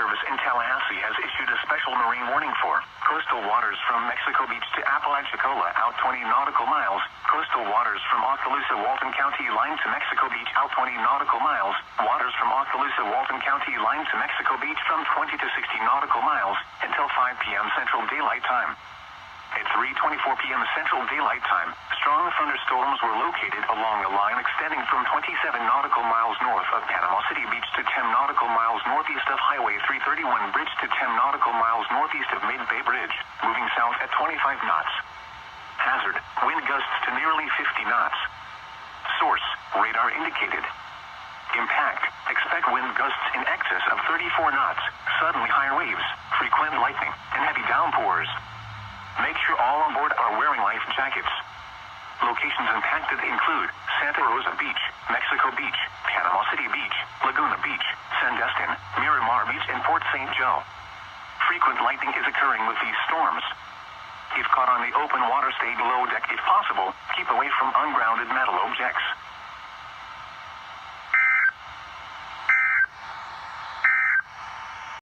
Service in Tallahassee has issued a special marine warning for coastal waters from Mexico Beach to Apalachicola out 20 nautical miles, coastal waters from Okaloosa, Walton County line to Mexico Beach out 20 nautical miles, waters from Okaloosa, Walton County line to Mexico Beach from 20 to 60 nautical miles until 5 p.m. Central Daylight Time. At 3:24 p.m. Central Daylight Time, strong thunderstorms were located along a line extending from 27 nautical miles north of Panama City Beach to 10 nautical miles northeast of Highway 331 Bridge to 10 nautical miles northeast of Mid-Bay Bridge, moving south at 25 knots. Hazard, wind gusts to nearly 50 knots. Source, radar indicated. Impact, expect wind gusts in excess of 34 knots, suddenly high waves, frequent lightning, and heavy downpours. Make sure all on board are wearing life jackets. Locations impacted include Santa Rosa Beach, Mexico Beach, Panama City Beach, Laguna Beach, Sandestin, Miramar Beach, and Port St. Joe. Frequent lightning is occurring with these storms. If caught on the open water, stay below deck if possible. Keep away from ungrounded metal objects.